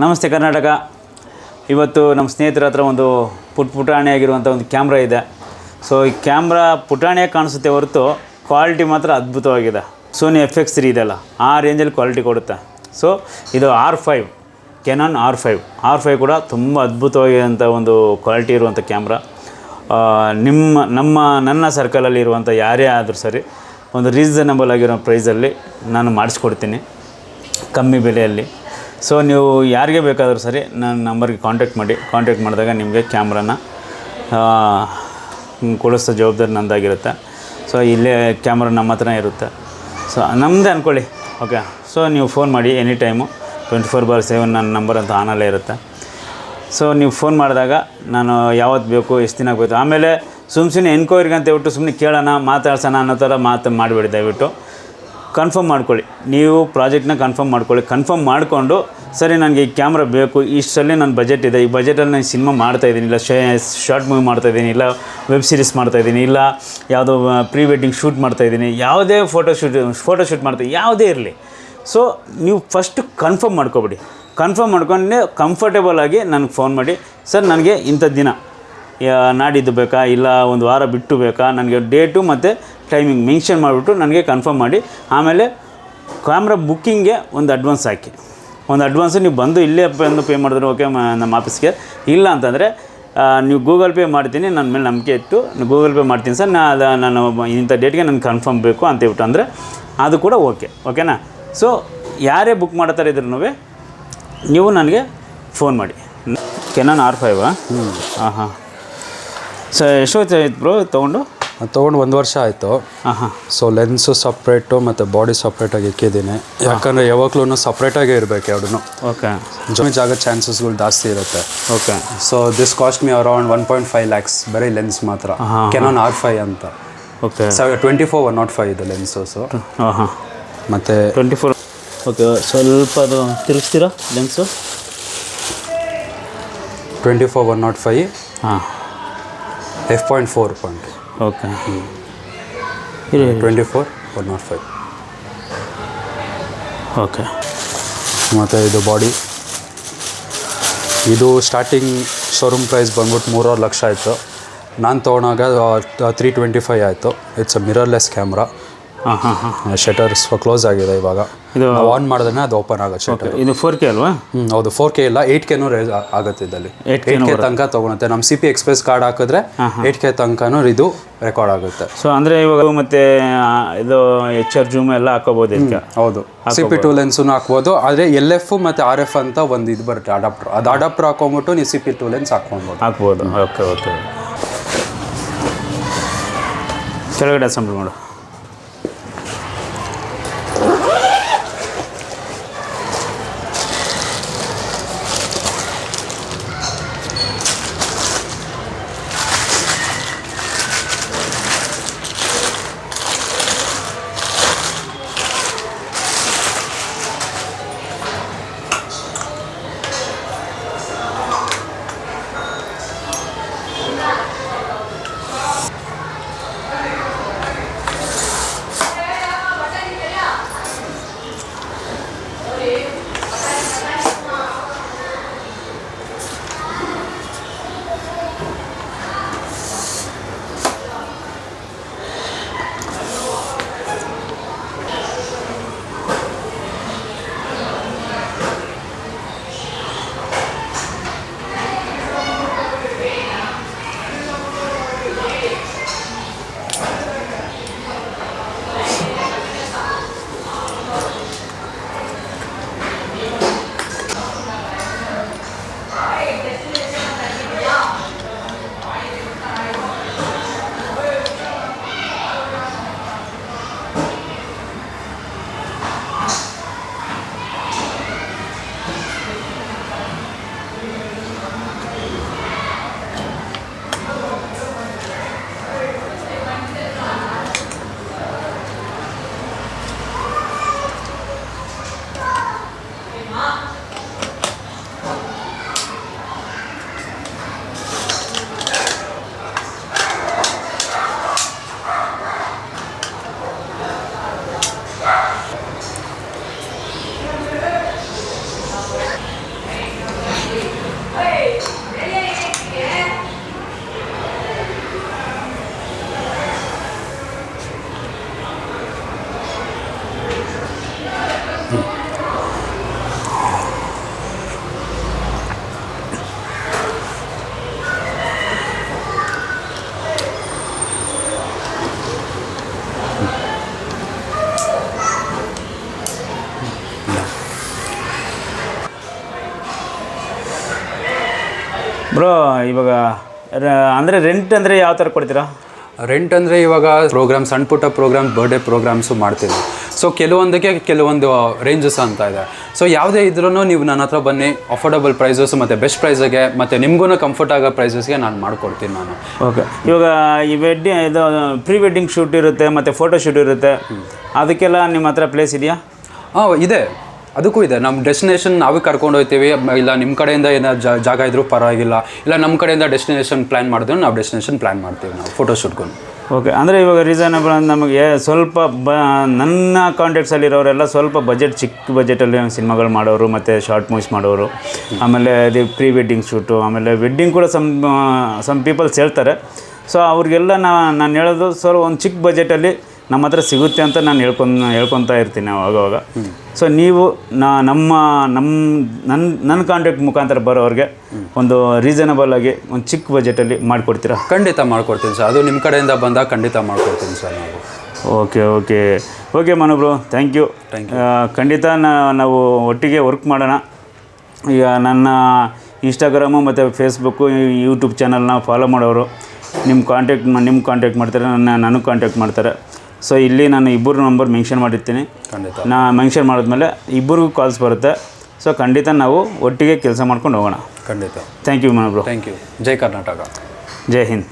ನಮಸ್ತೆ ಕರ್ನಾಟಕ. ಇವತ್ತು ನಮ್ಮ ಸ್ನೇಹಿತರ ಹತ್ರ ಒಂದು ಪುಟಾಣಿಯಾಗಿರುವಂಥ ಒಂದು ಕ್ಯಾಮ್ರಾ ಇದೆ. ಸೊ ಈ ಕ್ಯಾಮ್ರಾ ಪುಟಾಣಿಯಾಗಿ ಕಾಣಿಸುತ್ತೆ ಹೊರತು ಕ್ವಾಲಿಟಿ ಮಾತ್ರ ಅದ್ಭುತವಾಗಿದೆ. ಸೋನಿ FX3 ಇದೆಲ್ಲ ಆ ರೇಂಜಲ್ಲಿ ಕ್ವಾಲಿಟಿ ಕೊಡುತ್ತೆ. ಸೊ ಇದು R5 ಕೆನಾನ್ R5 ಕೂಡ ತುಂಬ ಅದ್ಭುತವಾಗಿರುವಂಥ ಒಂದು ಕ್ವಾಲಿಟಿ ಇರುವಂಥ ಕ್ಯಾಮ್ರಾ. ನನ್ನ ಸರ್ಕಲಲ್ಲಿ ಇರುವಂಥ ಯಾರೇ ಆದರೂ ಸರಿ ಒಂದು ರೀಸನಬಲ್ ಆಗಿರೋ ಪ್ರೈಸಲ್ಲಿ ನಾನು ಮಾಡಿಸ್ಕೊಡ್ತೀನಿ, ಕಮ್ಮಿ ಬೆಲೆಯಲ್ಲಿ. ಸೊ ನೀವು ಯಾರಿಗೆ ಬೇಕಾದರೂ ಸರಿ ನನ್ನ ನಂಬರ್ಗೆ ಕಾಂಟ್ಯಾಕ್ಟ್ ಮಾಡಿದಾಗ ನಿಮಗೆ ಕ್ಯಾಮ್ರಾನ ಕೊಡಿಸೋ ಜವಾಬ್ದಾರಿ ನಂದಾಗಿರುತ್ತೆ. ಸೊ ಇಲ್ಲೇ ಕ್ಯಾಮ್ರಾ ನಮ್ಮ ಹತ್ರನೇ ಇರುತ್ತೆ. ಸೊ ನಮ್ಮದೇ ಅಂದ್ಕೊಳ್ಳಿ, ಓಕೆ. ಸೊ ನೀವು ಫೋನ್ ಮಾಡಿ ಎನಿ ಟೈಮು 24/7 ನನ್ನ ನಂಬರ್ ಅಂತ ಆನಲ್ಲೇ ಇರುತ್ತೆ. ಸೊ ನೀವು ಫೋನ್ ಮಾಡಿದಾಗ ನಾನು ಯಾವತ್ತು ಬೇಕು, ಎಷ್ಟು ದಿನ ಬೇಕು. ಆಮೇಲೆ ಸುಮ್ಮನೆ ಎನ್ಕ್ವೈರಿಗೆ ಅಂತ ಹೇಳ್ಬಿಟ್ಟು ಸುಮ್ಮನೆ ಕೇಳೋಣ, ಮಾತಾಡ್ಸೋಣ ಅನ್ನೋ ಥರ ಮಾಡಬೇಡಿ. ದಯವಿಟ್ಟು ಕನ್ಫರ್ಮ್ ಮಾಡ್ಕೊಳ್ಳಿ. ನೀವು ಪ್ರಾಜೆಕ್ಟ್ನ ಕನ್ಫರ್ಮ್ ಮಾಡಿಕೊಂಡು ಸರಿ ನನಗೆ ಈ ಕ್ಯಾಮ್ರಾ ಬೇಕು, ಇಷ್ಟರಲ್ಲಿ ನನ್ನ ಬಜೆಟ್ ಇದೆ, ಈ ಬಜೆಟಲ್ಲಿ ನಾನು ಸಿನಿಮಾ ಮಾಡ್ತಾಯಿದ್ದೀನಿ, ಇಲ್ಲ ಶಾರ್ಟ್ ಮೂವಿ ಮಾಡ್ತಾಯಿದ್ದೀನಿ, ಇಲ್ಲ ವೆಬ್ ಸೀರೀಸ್ ಮಾಡ್ತಾಯಿದ್ದೀನಿ, ಇಲ್ಲ ಯಾವುದೋ ಪ್ರೀ ವೆಡ್ಡಿಂಗ್ ಶೂಟ್ ಮಾಡ್ತಾಯಿದ್ದೀನಿ, ಯಾವುದೇ ಫೋಟೋಶೂಟ್ ಮಾಡ್ತಾಯಿದ್ದೀನಿ, ಯಾವುದೇ ಇರಲಿ. ಸೊ ನೀವು ಫಸ್ಟು ಕನ್ಫರ್ಮ್ ಮಾಡ್ಕೊಬಿಡಿ. ಕನ್ಫರ್ಮ್ ಮಾಡ್ಕೊಂಡೆ ಕಂಫರ್ಟೇಬಲ್ ಆಗಿ ನನಗೆ ಫೋನ್ ಮಾಡಿ, ಸರ್ ನನಗೆ ಇಂಥದ್ದು ದಿನ ನಾಡಿದ್ದು ಬೇಕಾ, ಇಲ್ಲ ಒಂದು ವಾರ ಬಿಟ್ಟು ಬೇಕಾ, ನನಗೆ ಡೇಟು ಮತ್ತು ಟೈಮಿಂಗ್ ಮೆನ್ಷನ್ ಮಾಡಿಬಿಟ್ಟು ನನಗೆ ಕನ್ಫರ್ಮ್ ಮಾಡಿ. ಆಮೇಲೆ ಕ್ಯಾಮ್ರಾ ಬುಕ್ಕಿಂಗ್ಗೆ ಒಂದು ಅಡ್ವಾನ್ಸ್ ಹಾಕಿ. ಒಂದು ಅಡ್ವಾನ್ಸು ನೀವು ಬಂದು ಇಲ್ಲೇ ಬಂದು ಪೇ ಮಾಡಿದ್ರೆ ಓಕೆ ನಮ್ಮ ಆಫೀಸ್ಗೆ. ಇಲ್ಲ ಅಂತಂದರೆ ನೀವು ಗೂಗಲ್ ಪೇ ಮಾಡ್ತೀನಿ, ನನ್ನ ಮೇಲೆ ನಂಬಿಕೆ ಇಟ್ಟು ಗೂಗಲ್ ಪೇ ಮಾಡ್ತೀನಿ ಸರ್, ನಾನು ಇಂಥ ಡೇಟ್ಗೆ ನನಗೆ ಕನ್ಫರ್ಮ್ ಬೇಕು ಅಂತ ಹೇಳ್ಬಿಟ್ಟು ಅಂದರೆ ಅದು ಕೂಡ ಓಕೆನಾ. ಸೊ ಯಾರೇ ಬುಕ್ ಮಾಡ್ತಾರೆ ಇದ್ರೂ ನೀವು ನನಗೆ ಫೋನ್ ಮಾಡಿ. ಕೆನಾನ್ R5 ಹಾಂ. ಸೊ ಎಷ್ಟೊತ್ತು ಆಯ್ತು ಬ್ರೋ ತೊಗೊಂಡು 1 ವರ್ಷ ಆಯಿತು. ಸೊ ಲೆನ್ಸು ಸಪ್ರೇಟು ಮತ್ತು ಬಾಡಿ ಸಪ್ರೇಟಾಗಿ ಇಕ್ಕಿದ್ದೀನಿ. ಯಾಕಂದರೆ ಯಾವಾಗಲೂ ಸಪ್ರೇಟಾಗೇ ಇರಬೇಕು ಎರಡೂ. ಓಕೆ. ಜಾಗ ಚಾನ್ಸಸ್ಗಳು ಜಾಸ್ತಿ ಇರುತ್ತೆ. Okay. So this cost me around 1.5 lakhs ಬರೀ ಲೆನ್ಸ್ ಮಾತ್ರ. ಕೆನಾನ್ R5 ಅಂತ. ಓಕೆ. 24-105 ಇದೆ ಲೆನ್ಸಸ್ಸು. ಹಾಂ. ಮತ್ತು 24. ಓಕೆ. ಸ್ವಲ್ಪ ಅದು ತಿರುಗಿಸ್ತೀರಾ ಲೆನ್ಸು? 24-105 ಹಾಂ. f.4 point. ಓಕೆ. 24-105. ಓಕೆ. ಮತ್ತು ಇದು ಬಾಡಿ, ಇದು ಸ್ಟಾರ್ಟಿಂಗ್ ಶೋರೂಮ್ ಪ್ರೈಸ್ ಬಂದ್ಬಿಟ್ಟು 3.5 ಲಕ್ಷ ಆಯಿತು. ನಾನು ತೊಗೊಂಡಾಗ 325 ಆಯಿತು. It's a mirrorless camera. Shutters close ಆಗಿದೆ. ಇವಾಗ ಇದು ಆನ್ ಮಾಡಿದ್ರೆ ಅದು ಓಪನ್ ಆಗುತ್ತೆ ಶಟರ್. ಇದು 4K ಅಲ್ವಾ? ಹೌದು, 4K ಇಲ್ಲ, 8Kನೂ ರೇಸ್ ಆಗುತ್ತೆ. ಇದರಲ್ಲಿ 8K ತನಕ ತೊಗೊಳುತ್ತೆ. ನಮ್ಮ CP ಎಕ್ಸ್ಪ್ರೆಸ್ ಕಾರ್ಡ್ ಹಾಕಿದ್ರೆ 8K ತನಕನೂ ಇದು ರೆಕಾರ್ಡ್ ಆಗುತ್ತೆ. ಸೊ ಅಂದರೆ ಇವಾಗ ಮತ್ತೆ ಇದು HR ಜೂಮ್ ಎಲ್ಲ ಹಾಕೋಬೋದು ಇದಕ್ಕೆ? ಹೌದು, CP2 ಲೆನ್ಸೂ ಹಾಕ್ಬೋದು. ಆದರೆ LF ಮತ್ತು RF ಅಂತ ಒಂದು ಇದು ಬರುತ್ತೆ ಅಡಾಪ್ಟರ್. ಅದು ಅಡಾಪ್ಟರ್ ಹಾಕೊಂಬಿಟ್ಟು ನೀವು CP2 ಲೆನ್ಸ್ ಹಾಕ್ಬೋದು. ಓಕೆ. ಕೆಳಗಡೆ ಅಸೆಂಬಲ್ ಮಾಡು. ಬ್ರೋ ಇವಾಗ ಅಂದರೆ ರೆಂಟ್ ಅಂದರೆ ಯಾವ ಥರ ಕೊಡ್ತೀರಾ? ರೆಂಟ್ ಅಂದರೆ ಇವಾಗ ಪ್ರೋಗ್ರಾಮ್ ಸಣ್ಣ ಪುಟ್ಟ ಪ್ರೋಗ್ರಾಮ್ ಬರ್ಡೇ ಪ್ರೋಗ್ರಾಮ್ಸು ಮಾಡ್ತೀವಿ. ಸೊ ಕೆಲವೊಂದಕ್ಕೆ ಕೆಲವೊಂದು ರೇಂಜಸ್ ಅಂತ ಇದೆ. ಸೊ ಯಾವುದೇ ಇದ್ರೂ ನೀವು ನನ್ನ ಹತ್ರ ಬನ್ನಿ, ಅಫೋರ್ಡಬಲ್ ಪ್ರೈಸಸ್ ಮತ್ತು ಬೆಸ್ಟ್ ಪ್ರೈಸಿಗೆ ಮತ್ತು ನಿಮಗೂ ಕಂಫರ್ಟ್ ಆಗೋ ಪ್ರೈಸಸ್ಗೆ ನಾನು ಮಾಡಿಕೊಡ್ತೀನಿ ನಾನು. ಓಕೆ, ಇವಾಗ ಈ ಇದು ಪ್ರೀ ವೆಡ್ಡಿಂಗ್ ಶೂಟ್ ಇರುತ್ತೆ ಮತ್ತು ಫೋಟೋ ಶೂಟ್ ಇರುತ್ತೆ, ಅದಕ್ಕೆಲ್ಲ ನಿಮ್ಮ ಹತ್ರ ಪ್ಲೇಸ್ ಇದೆಯಾ? ಇದೆ, ಅದಕ್ಕೂ ಇದೆ. ನಮ್ಮ ಡೆಸ್ಟಿನೇಷನ್ ನಾವೇ ಕರ್ಕೊಂಡು ಹೋಗ್ತೀವಿ. ಇಲ್ಲ ನಿಮ್ಮ ಕಡೆಯಿಂದ ಏನಾದ್ರು ಜಾಗ ಇದ್ರೂ ಪರವಾಗಿಲ್ಲ, ಇಲ್ಲ ನಮ್ಮ ಕಡೆಯಿಂದ ಡೆಸ್ಟಿನೇಷನ್ ಪ್ಲ್ಯಾನ್ ಮಾಡಿದ್ರೆ ನಾವು ಡೆಸ್ಟಿನೇಷನ್ ಪ್ಲ್ಯಾನ್ ಮಾಡ್ತೀವಿ ನಾವು ಫೋಟೋಶೂಟ್ಗೂ. ಓಕೆ, ಅಂದರೆ ಇವಾಗ ರೀಸನಬಲ್ ನಮಗೆ ಸ್ವಲ್ಪ ನನ್ನ ಕಾಂಟ್ಯಾಕ್ಟ್ಸಲ್ಲಿರೋರೆಲ್ಲ ಸ್ವಲ್ಪ ಬಜೆಟ್ ಚಿಕ್ಕ ಬಜೆಟಲ್ಲಿ ಸಿನಿಮಾಗಳು ಮಾಡೋರು ಮತ್ತು ಶಾರ್ಟ್ ಮೂವೀಸ್ ಮಾಡೋರು, ಆಮೇಲೆ ಅದು ಪ್ರೀ ವೆಡ್ಡಿಂಗ್ ಶೂಟು, ಆಮೇಲೆ ವೆಡ್ಡಿಂಗ್ ಕೂಡ ಸಮ್ ಪೀಪಲ್ಸ್ ಹೇಳ್ತಾರೆ. ಸೊ ಅವ್ರಿಗೆಲ್ಲ ನಾನು ಹೇಳೋದು ಸ್ವಲ್ಪ ಒಂದು ಚಿಕ್ಕ ಬಜೆಟಲ್ಲಿ ನಮ್ಮ ಹತ್ರ ಸಿಗುತ್ತೆ ಅಂತ ನಾನು ಹೇಳ್ಕೊತಾ ಇರ್ತೀನಿ ಆವಾಗ. ಸೊ ನೀವು ನನ್ನ ಕಾಂಟ್ಯಾಕ್ಟ್ ಮುಖಾಂತರ ಬರೋರಿಗೆ ಒಂದು ರೀಸನಬಲ್ ಆಗಿ ಒಂದು ಚಿಕ್ಕ ಬಜೆಟಲ್ಲಿ ಮಾಡಿಕೊಡ್ತೀರಾ? ಖಂಡಿತ ಮಾಡ್ಕೊಡ್ತೀನಿ ಸರ್, ಅದು ನಿಮ್ಮ ಕಡೆಯಿಂದ ಬಂದಾಗ ಖಂಡಿತ ಮಾಡ್ಕೊಡ್ತೀನಿ ಸರ್ ನಾವು. ಓಕೆ ಮನೋಬ್ರು, ಥ್ಯಾಂಕ್ ಯು. ಖಂಡಿತ ನಾವು ಒಟ್ಟಿಗೆ ವರ್ಕ್ ಮಾಡೋಣ. ಈಗ ನನ್ನ ಇನ್ಸ್ಟಾಗ್ರಾಮು ಮತ್ತು ಫೇಸ್ಬುಕ್ಕು, ಯೂಟ್ಯೂಬ್ ಚಾನಲ್ನ ಫಾಲೋ ಮಾಡೋರು ನಿಮ್ಮ ಕಾಂಟ್ಯಾಕ್ಟ್ ಮಾಡ್ತಾರೆ, ನನಗೆ ಕಾಂಟ್ಯಾಕ್ಟ್ ಮಾಡ್ತಾರೆ. ಸೊ ಇಲ್ಲಿ ನಾನು ಇಬ್ಬರು ನಂಬರ್ ಮೆನ್ಷನ್ ಮಾಡಿರ್ತೀನಿ. ನಾ ಮೆನ್ಷನ್ ಮಾಡಿದ್ಮೇಲೆ ಇಬ್ಬರಿಗೂ ಕಾಲ್ಸ್ ಬರುತ್ತೆ. ಸೊ ಖಂಡಿತ ನಾವು ಒಟ್ಟಿಗೆ ಕೆಲಸ ಮಾಡ್ಕೊಂಡು ಹೋಗೋಣ. ಖಂಡಿತ. ಥ್ಯಾಂಕ್ ಯು ಮನೋಬ್ರು. Thank you. ಜೈ ಕರ್ನಾಟಕ. ಜೈ ಹಿಂದ್.